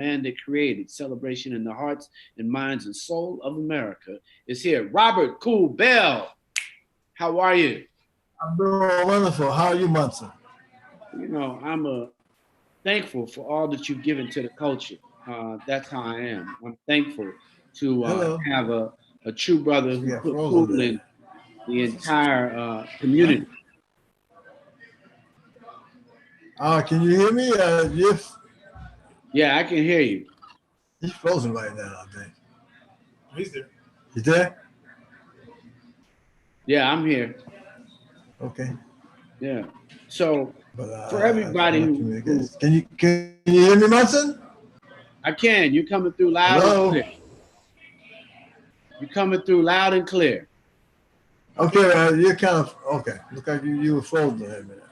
man that created celebration in the hearts and minds and soul of America is here. Robert Cool Bell, how are you? I'm doing wonderful. How are you, Munson? You know, I'm thankful for all that you've given to the culture. That's how I am. I'm thankful to Hello. have a true brother You who got put cool frozen there. in the entire Huh? community. Can you hear me? Yeah, I can hear you. He's frozen right now, I think. He's there. You there? Yeah, I'm here. Okay. Yeah. So But for I don't everybody know who communication. Can you hear me, Munson? I can, you're coming through loud and Hello. clear. You're coming through loud and clear. Okay, you're kind of okay. Look like you were frozen there a minute.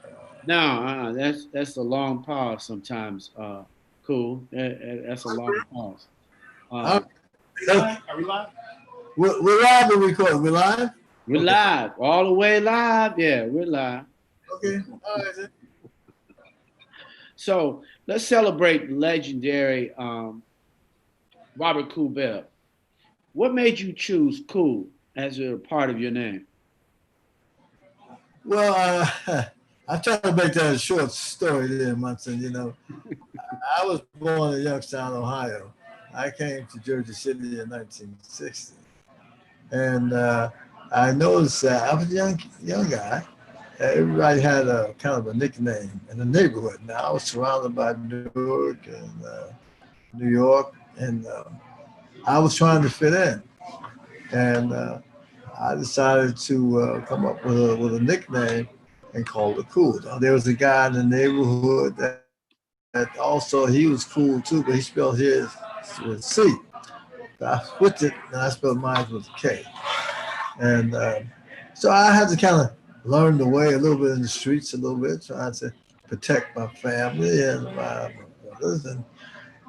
No, that's a long pause sometimes. Cool. That's a long pause. Uh, Uh, Are we live? we're live or recording? We're live? we're Okay. live, all the way live. Yeah, we're live. Okay. All right. Then. So let's celebrate legendary Robert Cool Bell. What made you choose Cool as a part of your name? Well, I try to make that a short story there, Munson. I was born in Youngstown, Ohio. I came to Jersey City in 1960, and I noticed that I was a young guy. Everybody had a kind of a nickname in the neighborhood. Now I was surrounded by Newark and New York, and I was trying to fit in, and I decided to come up with a nickname and called it Cool. Now, there was a guy in the neighborhood that also he was cool too, but he spelled his with C. So I switched it and I spelled mine with a K. And so I had to kind of learn the way a little bit in the streets, a little bit, trying to protect my family and my brothers. And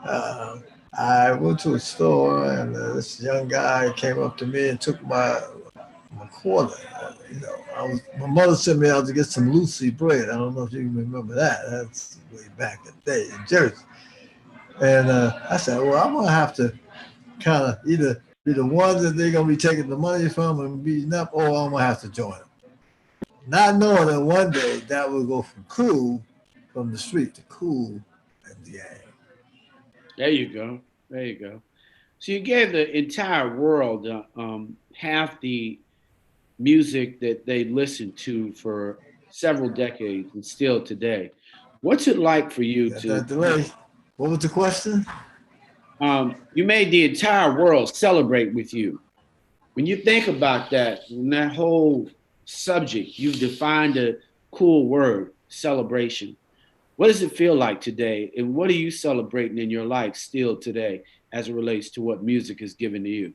uh, I went to a store and this young guy came up to me and took my quarter. My mother sent me out to get some Lucy bread. I don't know if you remember that. That's way back in the day in Jersey. And I said, well, I'm gonna have to kind of either be the one that they're gonna be taking the money from and beating up, or I'm gonna have to join them. Not knowing that one day that would go from cool from the street to cool and the gang. There you go. There you go. So you gave the entire world half the music that they listened to for several decades and still today. What's it like for you Got to? that delay. What was the question? You made the entire world celebrate with you. When you think about that, and that whole subject, you've defined a cool word, celebration. What does it feel like today? And what are you celebrating in your life still today as it relates to what music has given to you?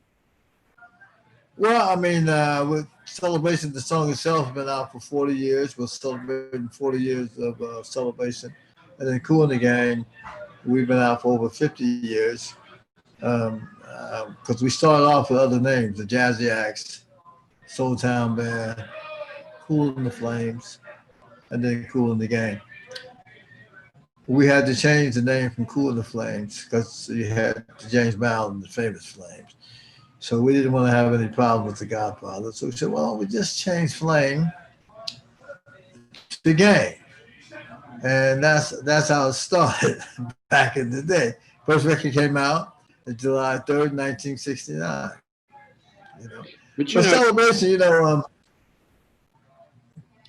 Well, I mean, with celebration, the song itself has been out for 40 years. We're celebrating 40 years of celebration. And then Cool in the Gang, we've been out for over 50 years. Because we started off with other names, the Jazzy Acts, Soul Town Band, Cool in the Flames, and then Cool in the Gang. We had to change the name from Cool in the Flames because you had James Brown and the Famous Flames. So we didn't want to have any problem with the Godfather. So we said, well, we just change Flame to Gang. And that's how it started back in the day. First record came out July 3rd, 1969. You know, But but celebration, go uh,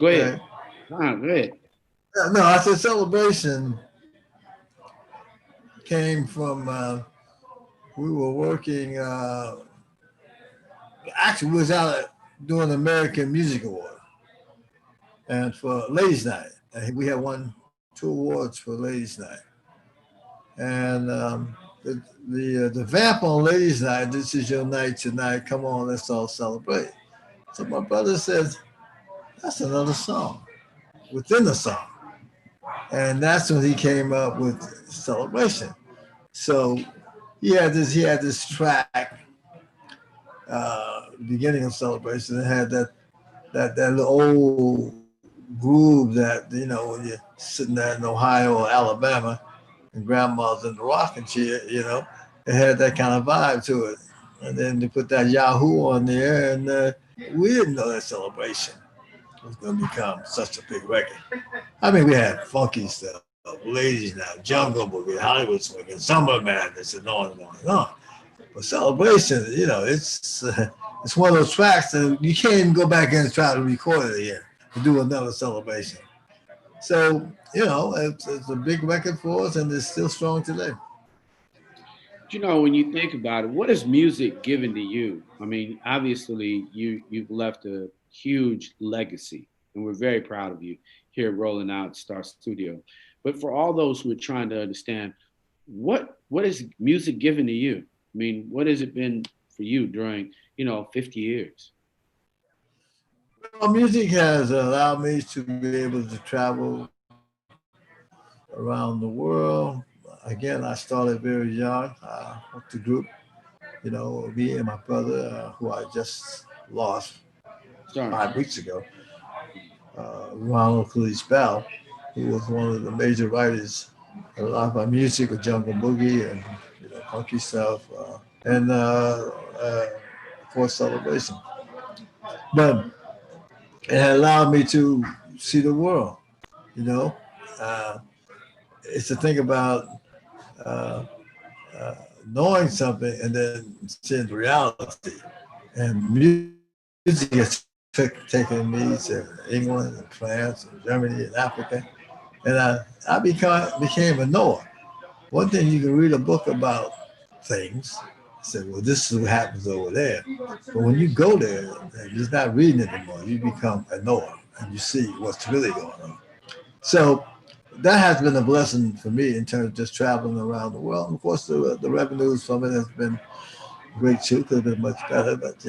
ahead. Go ahead. no, I said celebration came from we were working. Actually, we was out doing the American Music Award and for Ladies Night, and we had won 2 awards for Ladies Night. And the vamp on Ladies Night. This is your night tonight. Come on, let's all celebrate. So my brother says, that's another song within the song. And that's when he came up with celebration. So he had this track, beginning of celebration. It had that little old groove that when you're sitting there in Ohio or Alabama, and grandmas in the rocking chair, you know, it had that kind of vibe to it. And then they put that Yahoo on there, and we didn't know that celebration was going to become such a big record. I mean, we had funky stuff, Ladies Now, Jungle Boogie, Hollywood Swing, Summer Madness, and on and on and on. But celebration, you know, it's one of those tracks that you can't even go back and try to record it again to do another celebration. So, you know, it's a big record for us, and it's still strong today. You know, when you think about it, what is music given to you? I mean, obviously, you've left a huge legacy, and we're very proud of you here at Rolling Out Star Studio. But for all those who are trying to understand, what is music given to you? I mean, what has it been for you during 50 years? Well, music has allowed me to be able to travel around the world. Again, I started very young with the group, you know, me and my brother, who I just lost Sorry. 5 weeks ago, Ronald Coolidge Bell, who was one of the major writers. A lot of my music with Jungle Boogie and funky stuff, and of course celebration. But it had allowed me to see the world. You know, uh, it's the thing about uh, uh, knowing something and then seeing the reality. And music has taken me to England and France and Germany and Africa, and became a knower. One thing you can read a book about things, say, well, this is what happens over there. But when you go there, you're just not reading it anymore. You become a knower and you see what's really going on. So that has been a blessing for me in terms of just traveling around the world. And of course, the revenues from it has been great too. Could have been much better, but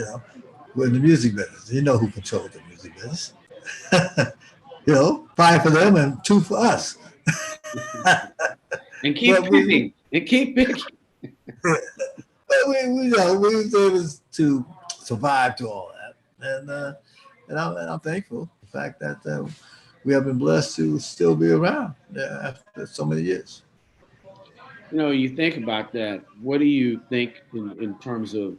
we're in the music business. You know who controls the music business. Five for them and two for us. And keep picking. And keep picking. we was able to survive to all that, and I'm thankful the fact that we have been blessed to still be around after so many years. You think about that. What do you think in terms of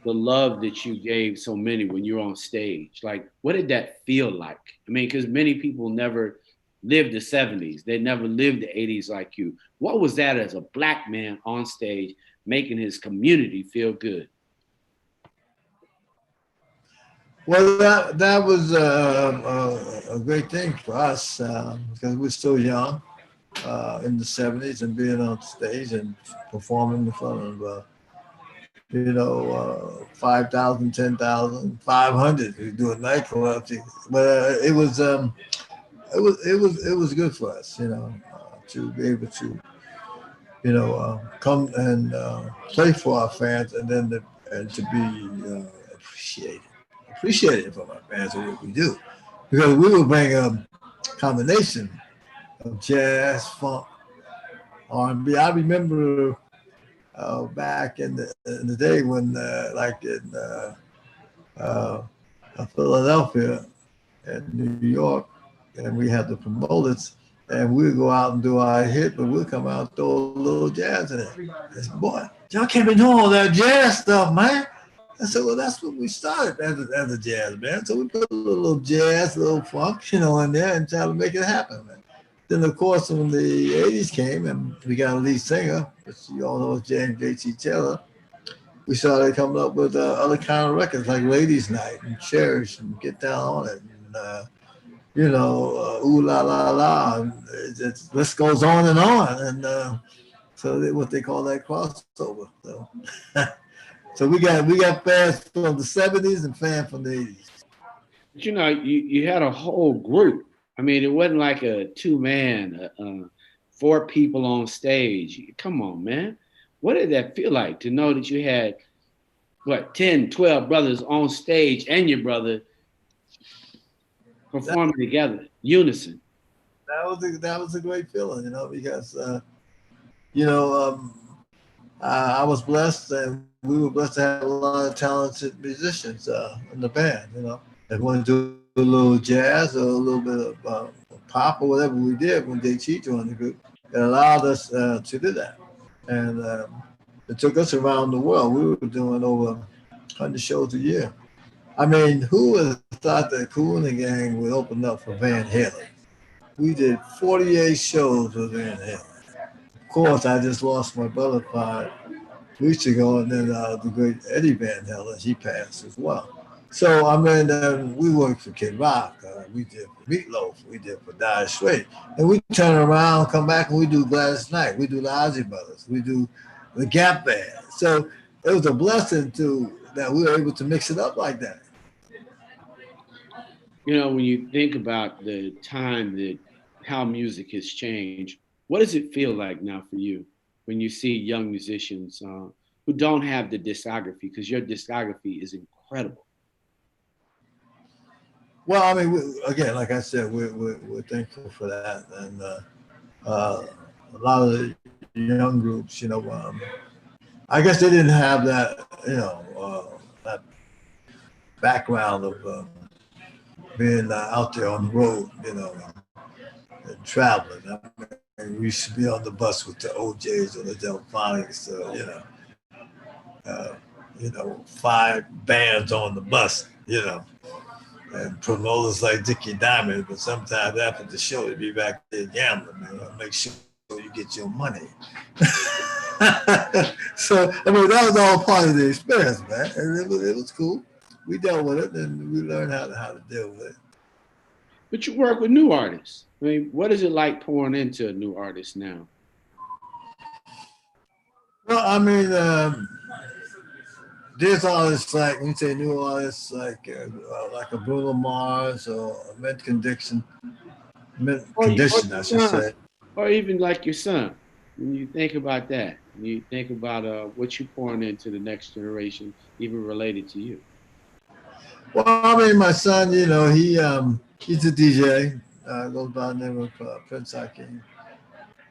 the love that you gave so many when you're on stage? Like, what did that feel like? I mean, because many people never lived the 70s, they never lived the 80s like you. What was that as a Black man on stage making his community feel good? Well, that was a great thing for us because we're still young in the 70s and being on stage and performing in front of 5,000, 10,000, 500. We do a nightclub, but it was good for us, to be able to come and play for our fans, and then and to be appreciated from our fans for what we do, because we would bring a combination of jazz, funk, R&B. I remember back in the day when, like in Philadelphia and New York, and we had the promoters, and we'd go out and do our hit, but we'd come out and throw a little jazz in it. I said, boy, y'all can't be doing all that jazz stuff, man. I said, well, that's what we started as a jazz band. So we put a little jazz, a little funk, in there and try to make it happen, man. Then, of course, when the 80s came and we got a lead singer, which you all know is James J.T. Taylor, we started coming up with other kind of records like Ladies Night and Cherish and Get Down on It. And, Ooh La La La. And this goes on and on. And so what they call that crossover. So, so we got fans from the 70s and fans from the 80s. But you had a whole group. I mean, it wasn't like a two-man, 4 people on stage. Come on, man. What did that feel like to know that you had, 10, 12 brothers on stage and your brother performing together, unison? That was a great feeling, because, I was blessed, and we were blessed to have a lot of talented musicians in the band, If we want to do a little jazz or a little bit of pop or whatever we did when JT joined the group. that allowed us to do that. And it took us around the world. We were doing over 100 shows a year. I mean, who would have thought that Kool and the Gang would open up for Van Halen? We did 48 shows with Van Halen. Of course, I just lost my brother 5 weeks ago, and then the great Eddie Van Halen, he passed as well. So I mean, we worked for Kid Rock, we did for Meatloaf, we did for Dire Straits, and we turn around, come back, and we do Gladys Knight, we do the Ozzy Brothers, we do the Gap Band. So it was a blessing to that we were able to mix it up like that. You know, when you think about the time that how music has changed, what does it feel like now for you when you see young musicians who don't have the discography? Because your discography is incredible. Well, I mean, again, like I said, we're thankful for that, and uh, a lot of the young groups, I guess they didn't have that, that background of being out there on the road, and traveling. I mean, we used to be on the bus with the OJs or the Delphonics, uh, 5 bands on the bus, and promoters like Dickie Diamond. But sometimes after the show, they'd be back there gambling, make sure you get your money. So, I mean, that was all part of the experience, man. And it was cool. We dealt with it, and we learned how to deal with it. But you work with new artists. I mean, what is it like pouring into a new artist now? Well, I mean, there's artists like when you say new artists like a Bruno Mars or a Or Condition, I your should son, say. or even like your son. When you think about that, when you think about what you're pouring into the next generation, even related to you. Well, I mean, my son, he's a DJ. Goes by the name of Prince Hakeem,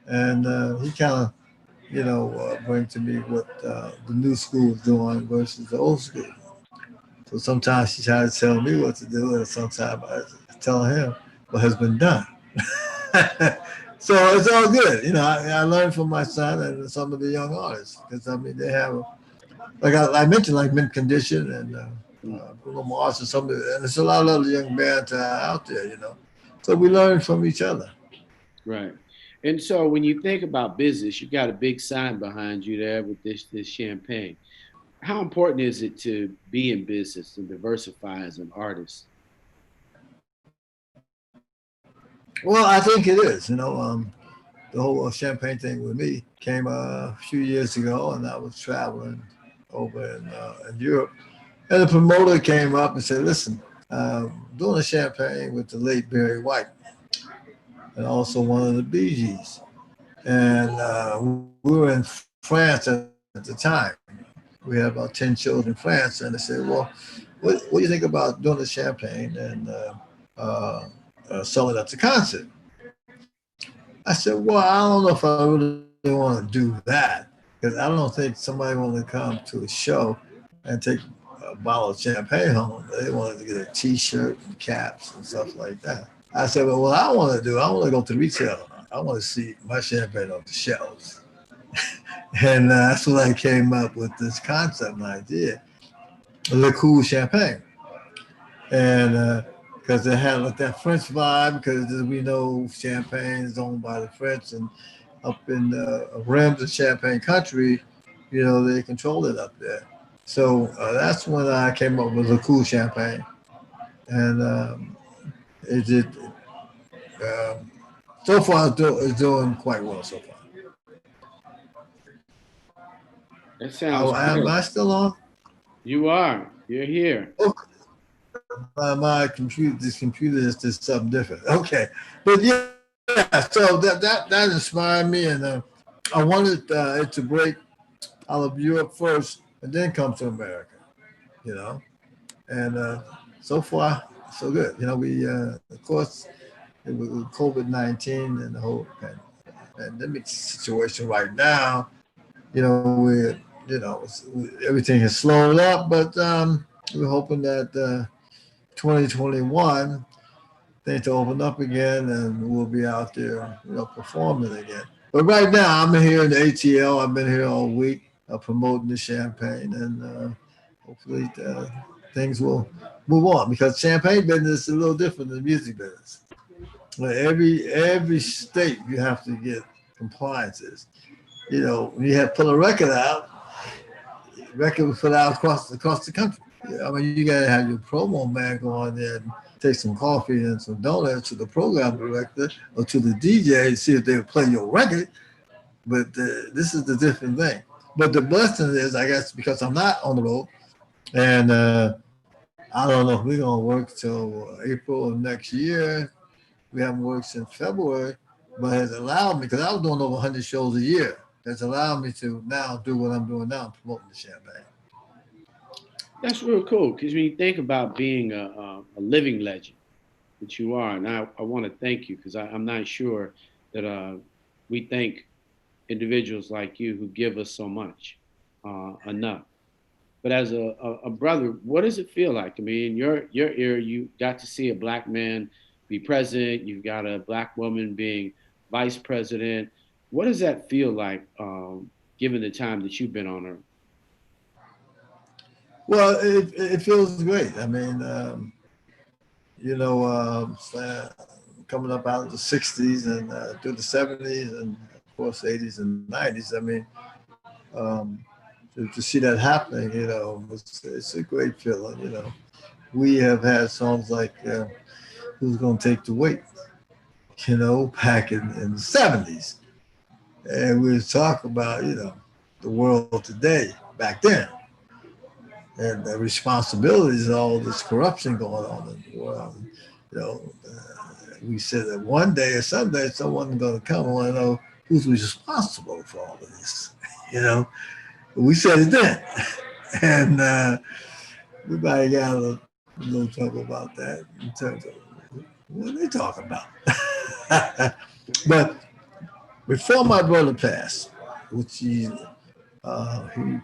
and he kind of bring to me what the new school is doing versus the old school. So sometimes he tries to tell me what to do, and sometimes I tell him what has been done. So it's all good. I learned from my son and some of the young artists because I mean they have, like I mentioned, like Mint Condition and Mm. Bruno Mars and and there's a lot of other young bands out there. So we learn from each other. Right. And so when you think about business, you got a big sign behind you there with this champagne. How important is it to be in business and diversify as an artist? Well, I think it is. The whole champagne thing with me came a few years ago, and I was traveling over in Europe, and the promoter came up and said, "Listen, doing a champagne with the late Barry White, and also one of the Bee Gees, and we were in France at the time. We had about 10 shows in France, and they said, well, what do you think about doing the champagne and selling it at the concert?" I said, well, I don't know if I really want to do that because I don't think somebody want to come to a show and take a bottle of champagne home. They wanted to get a T-shirt and caps and stuff like that. I said, well, what I want to do, I want to go to retail. I want to see my champagne off the shelves. And that's when I came up with this concept and idea, Le Cool Champagne. And because it had like that French vibe, because we know Champagne is owned by the French, and up in the rims of Champagne country, they control it up there. So that's when I came up with the Cool Champagne, and it did. Um, so far, it's doing quite well so far. That sounds Am great. I still on? You are. You're here. Oh, my computer, this computer is just something different. Okay, but yeah, so that inspired me, and I wanted it to break out of Europe first, and then come to America. You know, and so far so good. We of course with COVID-19 and the whole pandemic situation right now. Everything has slowed up, but we're hoping that 2021 things to open up again, and we'll be out there, performing again. But right now, I'm here in the ATL. I've been here all week promoting the champagne, and hopefully things will move on because champagne business is a little different than the music business. Every state you have to get compliances. You know, when you have put a record was put out across the country. I mean, you gotta have your promo man go on there and take some coffee and some donuts to the program director or to the DJ and see if they'll play your record. But this is the different thing. But the blessing is, I guess, because I'm not on the road, and I don't know if we're gonna work till April of next year. We haven't worked since February, but has allowed me because I was doing over 100 shows a year. Has allowed me to now do what I'm doing now, promoting the champagne. That's real cool because when you think about being a living legend that you are, and I want to thank you because I'm not sure that we thank individuals like you who give us so much enough. But as a brother, what does it feel like? I mean, in your era, you got to see a black man be president. You've got a black woman being vice president. What does that feel like, given the time that you've been on Earth? Well, it feels great. I mean, you know, coming up out of the '60s and through the '70s and of course '80s and '90s. I mean, um, to see that happening, you know, it's a great feeling. You know, we have had songs like "Who's Gonna Take the Weight," you know, back in the '70s, and we was talking about the world today back then and the responsibilities of all this corruption going on in the world. You know, we said that one day or someday someone's going to come and want to know who's responsible for all of this. You know, we said it then, and everybody got a little trouble about that in terms of what are they talking about. But before my brother passed, which he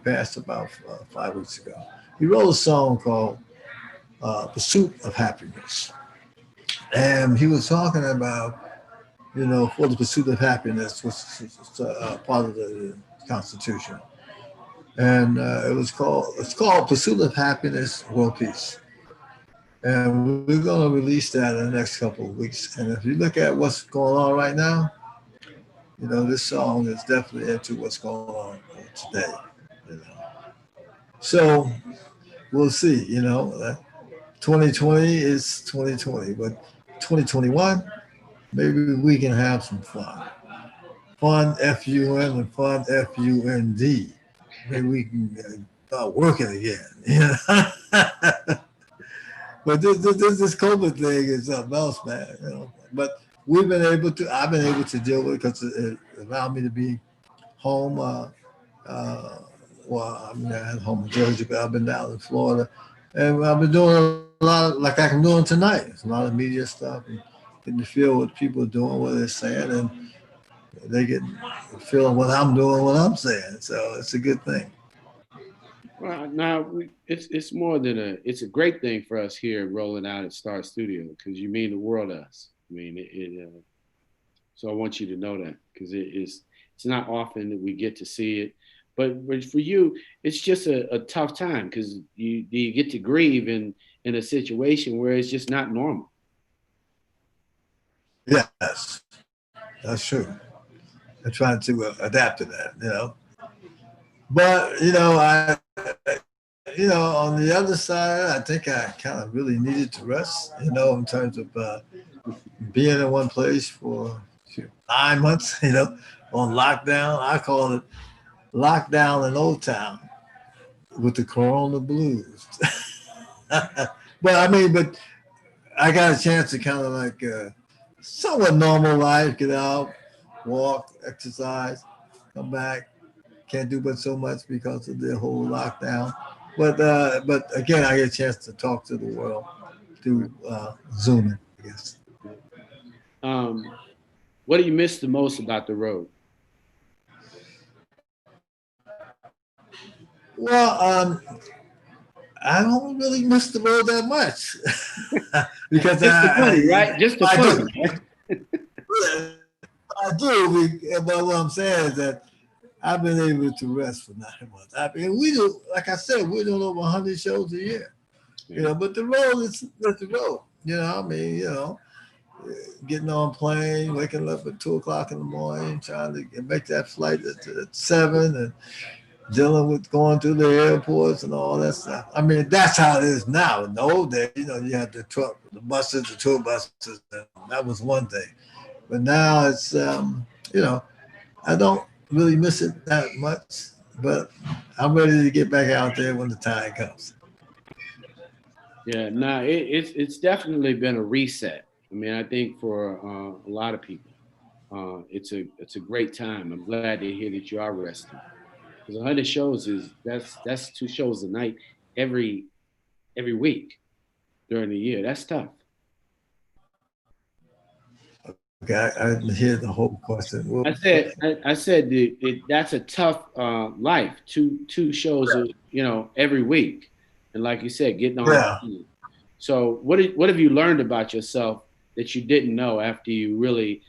passed about 5 weeks ago, he wrote a song called "Pursuit of Happiness," and he was talking about for the pursuit of happiness, which is part of the Constitution, and it's called "Pursuit of Happiness, World Peace." And we're going to release that in the next couple of weeks. And if you look at what's going on right now, this song is definitely into what's going on today. You know. So we'll see. 2020 is 2020, but 2021, maybe we can have some fun. Fun F-U-N and fun F-U-N-D. Maybe we can start working again. But this COVID thing is something else, man. But I've been able to deal with it because it allowed me to be home. Well, I mean, I'm home in Georgia, but I've been down in Florida, and I've been doing a lot of, like I'm doing tonight. It's a lot of media stuff and getting to feel what people are doing, what they're saying, and they get feeling what I'm doing, what I'm saying. So it's a good thing. Well, now it's more than it's a great thing for us here rolling out at Star Studio because you mean the world to us. I mean so I want you to know that because it's not often that we get to see it, but for you it's just a tough time because you get to grieve in a situation where it's just not normal. Yes, that's true. I'm trying to adapt to that. But on the other side, I think I kind of really needed to rest. In terms of being in one place for 9 months. On lockdown. I call it lockdown in Old Town with the Corona blues. But I got a chance to kind of like somewhat normal life, get out, walk, exercise, come back. Can't do but so much because of the whole lockdown. But again, I get a chance to talk to the world through Zooming, I guess. What do you miss the most about the road? Well, I don't really miss the road that much because Just the money, right? Just the I fun. do. I do. But what I'm saying is that I've been able to rest for 9 months. I mean, we do, like I said, we're doing over 100 shows a year. You know, but the road is the road. You know, I mean, you know, getting on plane, waking up at 2 o'clock in the morning, trying to make that flight at 7, and dealing with going through the airports and all that stuff. I mean, that's how it is now. In the old days, you know, you had the truck, the buses, the tour buses. And that was one thing. But now it's, you know, I don't really miss it that much. But I'm ready to get back out there when the time comes. Yeah, no, it's definitely been a reset. I mean, I think for a lot of people, it's a great time. I'm glad to hear that you are resting because 100 shows is that's 2 shows a night every week during the year. That's tough. Okay, I didn't hear the whole question. What I was the said question? I said that's a tough life. Two shows, every week, and like you said, getting on. Yeah. So what have you learned about yourself that you didn't know after you really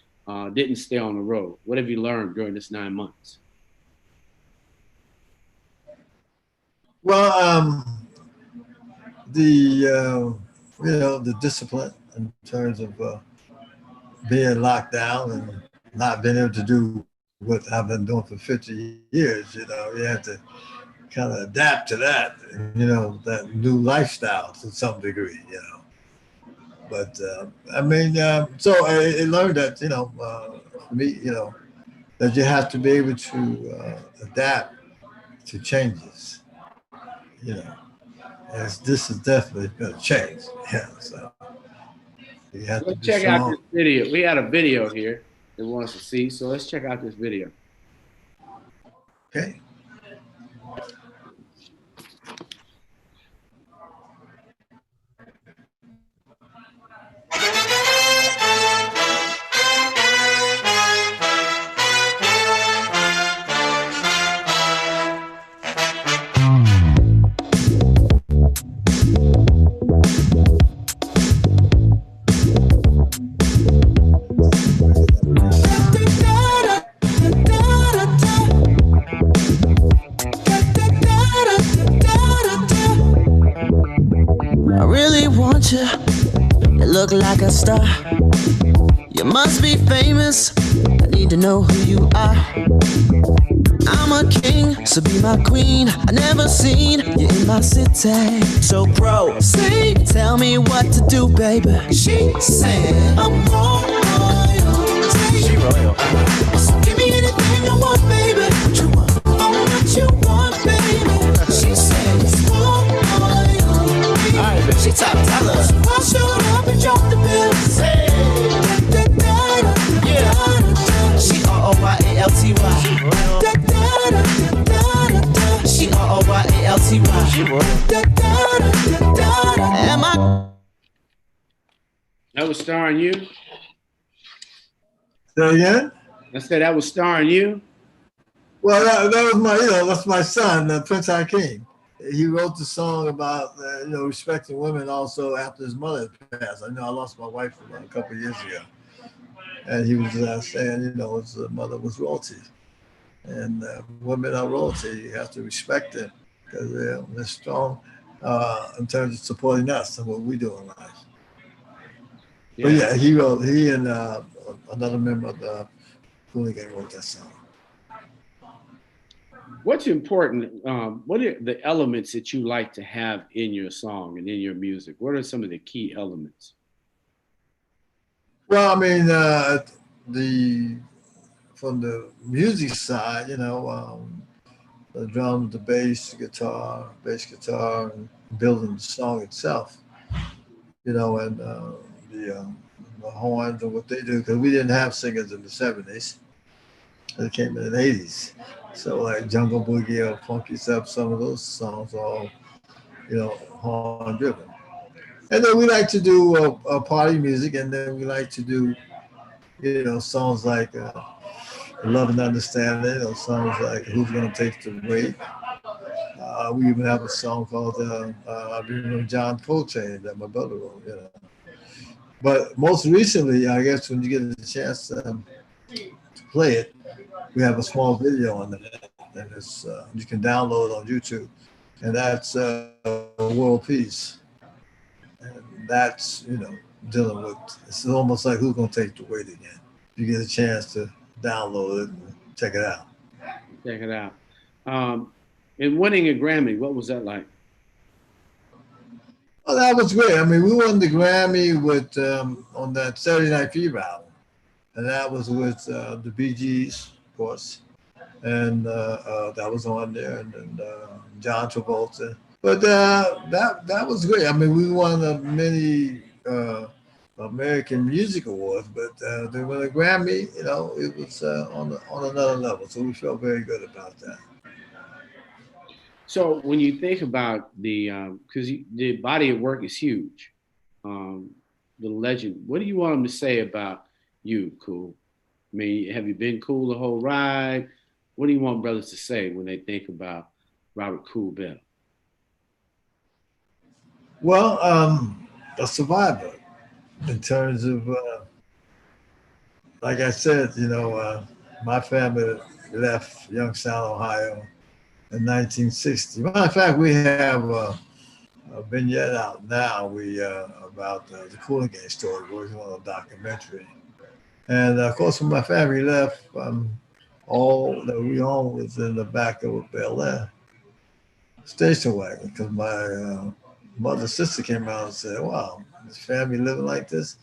didn't stay on the road? What have you learned during this 9 months? Well, you know, the discipline in terms of being locked down and not being able to do what I've been doing for 50 years. You know, you have to kind of adapt to that, you know, that new lifestyle to some degree, you know. But I mean, so I learned that, you know, for me, you know, that you have to be able to adapt to changes, you know. As this is definitely going to change. Yeah, so you have to Let's be check out this strong. video. We had a video here that wants to see, so let's check out this video. Okay. I really want you. You look like a star. You must be famous. I need to know who you are. I'm a king, so be my queen. I never seen you in my city. So proceed, tell me what to do, baby. She said I'm royalty. She royal. So give me anything you want, baby. What you want? Oh, what you want, baby. She said it's royalty. Alright, baby. She top dollar. So I showed up and dropped the bills. Hey. Yeah. She R-O-Y-A-L-T-Y. She R-O-Y-A-L-T-Y. She royal. Am I? That was starring you. So again? I said that was starring you. Well, that was my, you know, that's my son, Prince Hakeem. He wrote the song about, you know, respecting women also after his mother passed. I know I lost my wife about a couple of years ago. And he was saying, you know, his mother was royalty. And women are royalty. You have to respect them because they're strong in terms of supporting us and what we do in life. Yeah. But yeah, he and another member of the Hooligan wrote that song. What's important? What are the elements that you like to have in your song and in your music? What are some of the key elements? Well, I mean, from the music side, you know, the drums, the bass guitar, and building the song itself, you know, and the horns and what they do, because we didn't have singers in the 70s. They came in the 80s. So like Jungle Boogie or Funky Step, some of those songs are all, you know, horn driven. And then we like to do party music, and then we like to do, you know, songs like Love and Understanding, or songs like Who's Gonna Take the Weight. We even have a song called John Coltrane that my brother wrote, you know. But most recently, I guess when you get a chance, play it, we have a small video on it, and it's you can download on YouTube, and that's world peace, and that's dealing with. It's almost like who's gonna take the weight again. You get a chance to download it and check it out. Check it out. And winning a Grammy, what was that like? Oh, that was great. I mean, we won the Grammy with on that Saturday Night Fever album, and that was with the Bee Gees, of course, and that was on there, and John Travolta. But that was great. I mean, we won many American Music Awards, but they won a Grammy. It was on another level. So we felt very good about that. So when you think about because the body of work is huge, the legend. What do you want them to say about you, Cool? I mean, have you been cool the whole ride? What do you want brothers to say when they think about Robert Cool Bell? Well, a survivor in terms of, like I said, my family left Youngstown, Ohio in 1960. Matter of fact, we have a vignette out now about the Cooling Gang story, working on a documentary. And of course, when my family left, all that we owned was in the back of a Bel Air station wagon because my mother's sister came out and said, "Wow, this family living like this."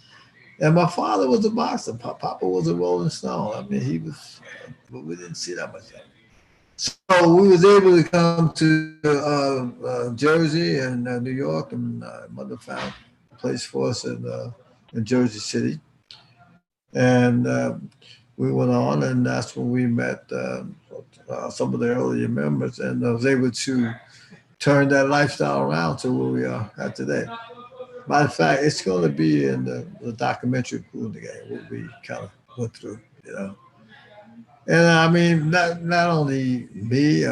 And my father was a boxer. Papa was a Rolling Stone. I mean, he was, but we didn't see that much of him. So we was able to come to Jersey and New York, and mother found a place for us in Jersey City. And we went on, and that's when we met some of the earlier members, and I was able to turn that lifestyle around to where we are at today. Matter of fact, it's going to be in the documentary Cool in the Game, what we kind of went through. And I mean, not only me,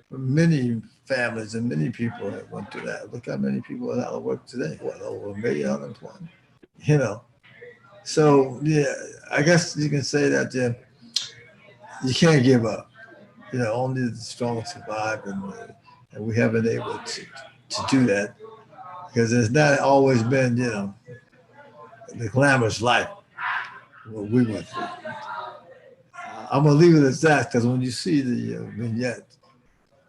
many families and many people have went through that. Look how many people are out of work today. What, over 1 million unemployed? So yeah, I guess you can say that you can't give up. Only the strong survive, and we haven't been able to do that because it's not always been the glamorous life what we went through. I'm gonna leave it at that because when you see the vignette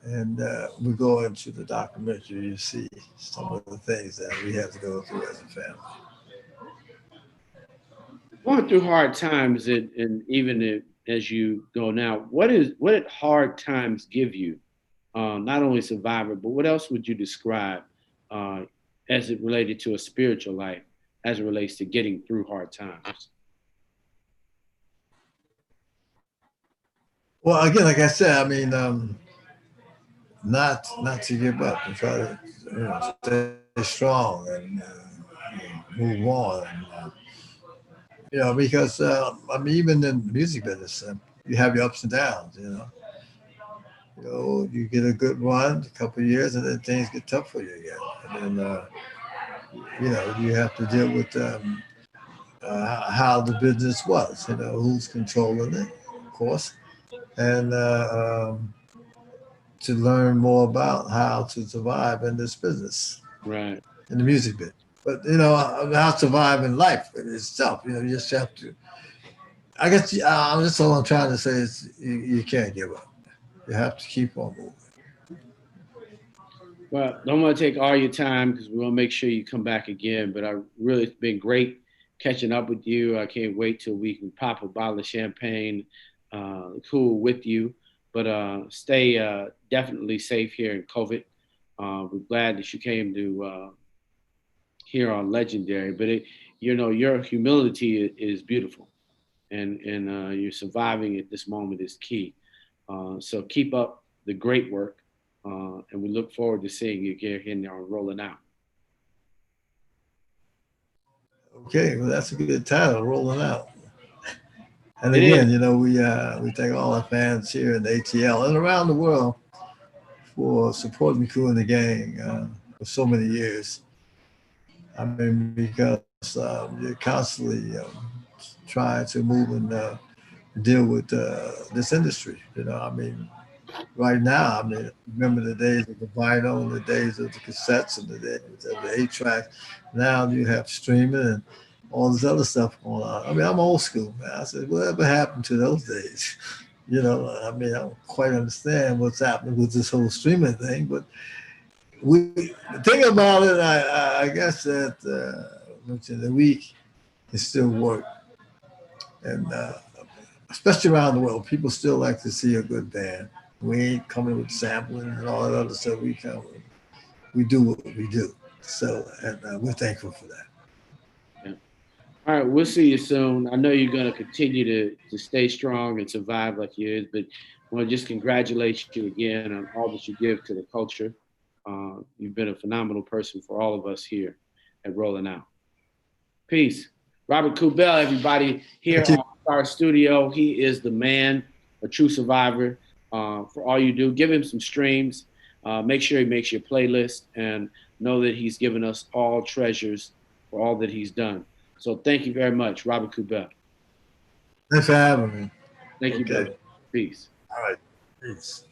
and we go into the documentary, you see some of the things that we have to go through as a family. Going through hard times, and even as you go now, what did hard times give you? Not only survivor, but what else would you describe as it related to a spiritual life, as it relates to getting through hard times? Well, again, like I said, I mean, not to give up and try to stay strong and move on. Because I mean, even in the music business, you have your ups and downs. You get a good run, a couple of years, and then things get tough for you again. And then you have to deal with how the business was. Who's controlling it, of course, and to learn more about how to survive in this business, Right. in the music business. But how to survive in life itself. You just have to. I guess that's all I'm trying to say is you can't give up. You have to keep on moving. Well, don't want to take all your time because we want to make sure you come back again. But it's been great catching up with you. I can't wait till we can pop a bottle of champagne, cool with you. But stay definitely safe here in COVID. We're glad that you came to here on Legendary. But your humility is beautiful, and you're surviving at this moment is key. So keep up the great work. And we look forward to seeing you here now rolling out. Okay, well, that's a good title, Rolling Out. And It again, is. we thank all our fans here in the ATL and around the world for supporting Cool in the Gang for so many years. I mean, because you're constantly trying to move in deal with this industry. You know, I mean, right now, I mean, remember the days of the vinyl and the days of the cassettes and the days of the 8 track. Now you have streaming and all this other stuff going on. I mean, I'm old school, man. I said, whatever happened to those days? You know, I mean, I don't quite understand what's happening with this whole streaming thing, but the thing about it, I guess that the week is still work, and especially around the world, people still like to see a good band. We ain't coming with sampling and all that other stuff. We do what we do. So, and we're thankful for that. Yeah. All right, we'll see you soon. I know you're going to continue to stay strong and survive like you is, but I want to just congratulate you again on all that you give to the culture. You've been a phenomenal person for all of us here at Rolling Out. Peace. Robert Kubel, everybody, here on our studio. He is the man, a true survivor. For all you do, give him some streams. Make sure he makes your playlist and know that he's given us all treasures for all that he's done. So thank you very much, Robert Kubel. Thanks for having me. Thank you, brother. Peace. All right. Peace.